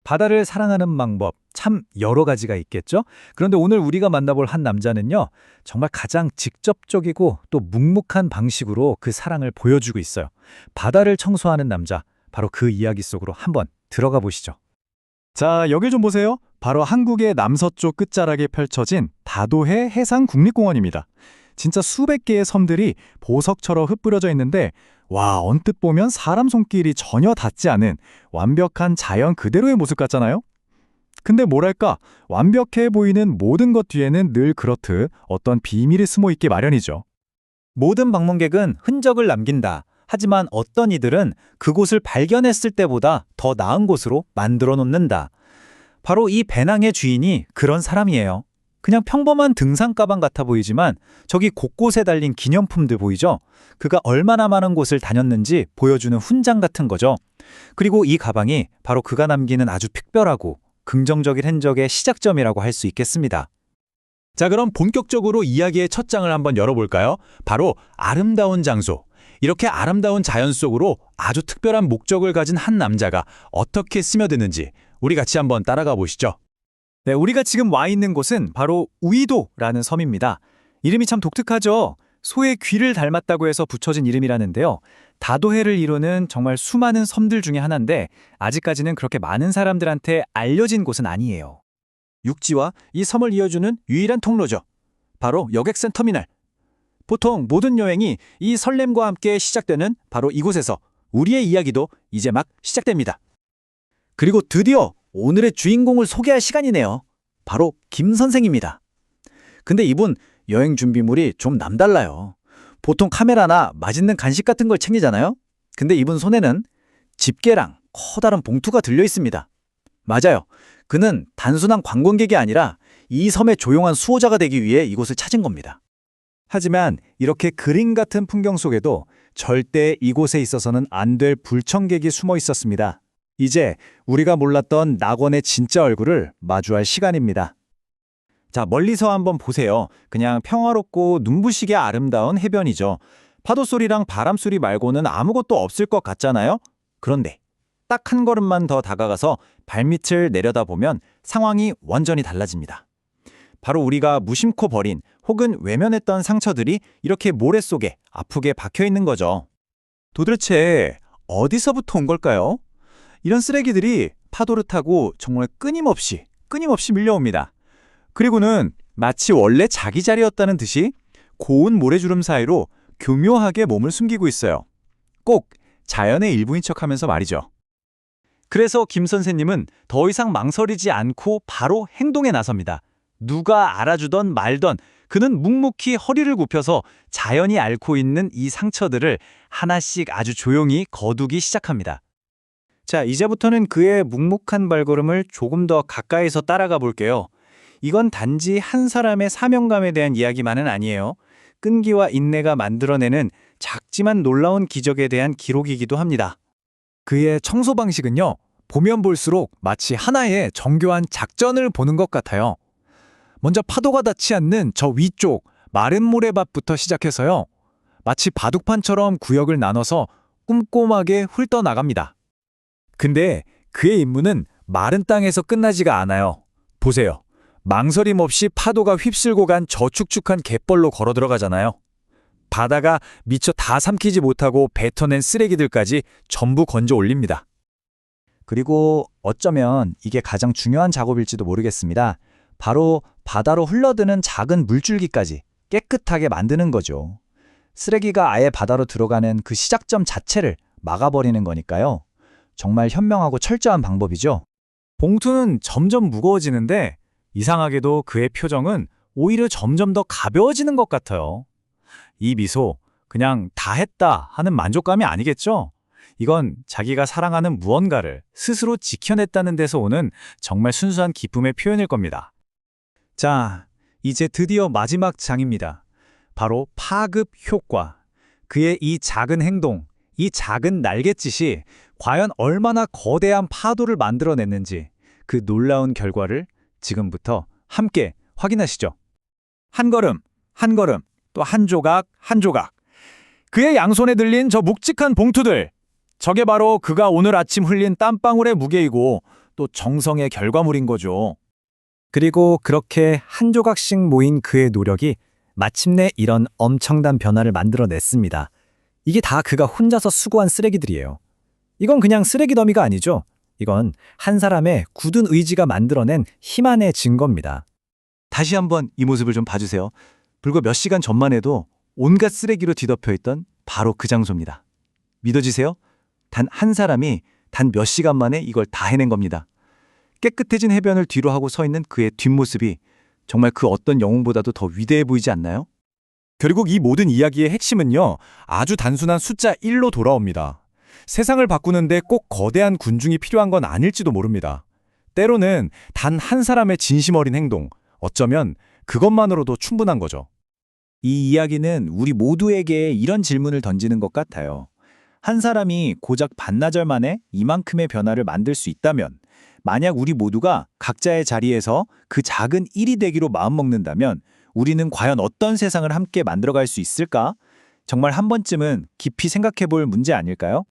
바다를 사랑하는 방법 참 여러 가지가 있겠죠? 그런데 오늘 우리가 만나볼 한 남자는요, 정말 가장 직접적이고 또 묵묵한 방식으로 그 사랑을 보여주고 있어요. 바다를 청소하는 남자, 바로 그 이야기 속으로 한번 들어가 보시죠. 자, 여길 좀 보세요. 바로 한국의 남서쪽 끝자락에 펼쳐진 다도해 해상국립공원입니다. 진짜 수백 개의 섬들이 보석처럼 흩뿌려져 있는데 와, 언뜻 보면 사람 손길이 전혀 닿지 않은 완벽한 자연 그대로의 모습 같잖아요? 근데 뭐랄까, 완벽해 보이는 모든 것 뒤에는 늘 그렇듯 어떤 비밀이 숨어 있기 마련이죠. 모든 방문객은 흔적을 남긴다. 하지만 어떤 이들은 그곳을 발견했을 때보다 더 나은 곳으로 만들어 놓는다. 바로 이 배낭의 주인이 그런 사람이에요. 그냥 평범한 등산 가방 같아 보이지만 저기 곳곳에 달린 기념품들 보이죠? 그가 얼마나 많은 곳을 다녔는지 보여주는 훈장 같은 거죠. 그리고 이 가방이 바로 그가 남기는 아주 특별하고 긍정적인 흔적의 시작점이라고 할 수 있겠습니다. 자, 그럼 본격적으로 이야기의 첫 장을 한번 열어볼까요? 바로 아름다운 장소. 이렇게 아름다운 자연 속으로 아주 특별한 목적을 가진 한 남자가 어떻게 스며드는지 우리 같이 한번 따라가 보시죠. 네, 우리가 지금 와 있는 곳은 바로 우이도라는 섬입니다. 이름이 참 독특하죠? 소의 귀를 닮았다고 해서 붙여진 이름이라는데요. 다도해를 이루는 정말 수많은 섬들 중에 하나인데 아직까지는 그렇게 많은 사람들한테 알려진 곳은 아니에요. 육지와 이 섬을 이어주는 유일한 통로죠. 바로 여객선 터미널. 보통 모든 여행이 이 설렘과 함께 시작되는 바로 이곳에서 우리의 이야기도 이제 막 시작됩니다. 그리고 드디어 오늘의 주인공을 소개할 시간이네요. 바로 김 선생입니다. 근데 이분 여행 준비물이 좀 남달라요. 보통 카메라나 맛있는 간식 같은 걸 챙기잖아요? 근데 이분 손에는 집게랑 커다란 봉투가 들려 있습니다. 맞아요. 그는 단순한 관광객이 아니라 이 섬의 조용한 수호자가 되기 위해 이곳을 찾은 겁니다. 하지만 이렇게 그림 같은 풍경 속에도 절대 이곳에 있어서는 안 될 불청객이 숨어 있었습니다. 이제 우리가 몰랐던 낙원의 진짜 얼굴을 마주할 시간입니다. 자, 멀리서 한번 보세요. 그냥 평화롭고 눈부시게 아름다운 해변이죠. 파도 소리랑 바람 소리 말고는 아무것도 없을 것 같잖아요? 그런데 딱 한 걸음만 더 다가가서 발밑을 내려다보면 상황이 완전히 달라집니다. 바로 우리가 무심코 버린 혹은 외면했던 상처들이 이렇게 모래 속에 아프게 박혀 있는 거죠. 도대체 어디서부터 온 걸까요? 이런 쓰레기들이 파도를 타고 정말 끊임없이 밀려옵니다. 그리고는 마치 원래 자기 자리였다는 듯이 고운 모래주름 사이로 교묘하게 몸을 숨기고 있어요. 꼭 자연의 일부인 척하면서 말이죠. 그래서 김 선생님은 더 이상 망설이지 않고 바로 행동에 나섭니다. 누가 알아주던 말던 그는 묵묵히 허리를 굽혀서 자연이 앓고 있는 이 상처들을 하나씩 아주 조용히 거두기 시작합니다. 자, 이제부터는 그의 묵묵한 발걸음을 조금 더 가까이서 따라가 볼게요. 이건 단지 한 사람의 사명감에 대한 이야기만은 아니에요. 끈기와 인내가 만들어내는 작지만 놀라운 기적에 대한 기록이기도 합니다. 그의 청소 방식은요, 보면 볼수록 마치 하나의 정교한 작전을 보는 것 같아요. 먼저 파도가 닿지 않는 저 위쪽 마른 모래밭부터 시작해서요, 마치 바둑판처럼 구역을 나눠서 꼼꼼하게 훑어나갑니다. 근데 그의 임무는 마른 땅에서 끝나지가 않아요. 보세요. 망설임 없이 파도가 휩쓸고 간 저 축축한 갯벌로 걸어 들어가잖아요. 바다가 미처 다 삼키지 못하고 뱉어낸 쓰레기들까지 전부 건져 올립니다. 그리고 어쩌면 이게 가장 중요한 작업일지도 모르겠습니다. 바로 바다로 흘러드는 작은 물줄기까지 깨끗하게 만드는 거죠. 쓰레기가 아예 바다로 들어가는 그 시작점 자체를 막아버리는 거니까요. 정말 현명하고 철저한 방법이죠. 봉투는 점점 무거워지는데 이상하게도 그의 표정은 오히려 점점 더 가벼워지는 것 같아요. 이 미소, 그냥 다 했다 하는 만족감이 아니겠죠? 이건 자기가 사랑하는 무언가를 스스로 지켜냈다는 데서 오는 정말 순수한 기쁨의 표현일 겁니다. 자, 이제 드디어 마지막 장입니다. 바로 파급 효과. 그의 이 작은 행동, 이 작은 날갯짓이 과연 얼마나 거대한 파도를 만들어냈는지 그 놀라운 결과를 지금부터 함께 확인하시죠. 한 걸음, 한 걸음, 또 한 조각, 한 조각. 그의 양손에 들린 저 묵직한 봉투들. 저게 바로 그가 오늘 아침 흘린 땀방울의 무게이고 또 정성의 결과물인 거죠. 그리고 그렇게 한 조각씩 모인 그의 노력이 마침내 이런 엄청난 변화를 만들어냈습니다. 이게 다 그가 혼자서 수고한 쓰레기들이에요. 이건 그냥 쓰레기 더미가 아니죠. 이건 한 사람의 굳은 의지가 만들어낸 힘안의 증거입니다. 다시 한번 이 모습을 좀 봐주세요. 불과 몇 시간 전만 해도 온갖 쓰레기로 뒤덮여 있던 바로 그 장소입니다. 믿어지세요? 단 한 사람이 단 몇 시간 만에 이걸 다 해낸 겁니다. 깨끗해진 해변을 뒤로 하고 서 있는 그의 뒷모습이 정말 그 어떤 영웅보다도 더 위대해 보이지 않나요? 결국 이 모든 이야기의 핵심은요, 아주 단순한 숫자 1로 돌아옵니다. 세상을 바꾸는데 꼭 거대한 군중이 필요한 건 아닐지도 모릅니다. 때로는 단 한 사람의 진심 어린 행동, 어쩌면 그것만으로도 충분한 거죠. 이 이야기는 우리 모두에게 이런 질문을 던지는 것 같아요. 한 사람이 고작 반나절 만에 이만큼의 변화를 만들 수 있다면, 만약 우리 모두가 각자의 자리에서 그 작은 일이 되기로 마음먹는다면 우리는 과연 어떤 세상을 함께 만들어갈 수 있을까? 정말 한 번쯤은 깊이 생각해 볼 문제 아닐까요?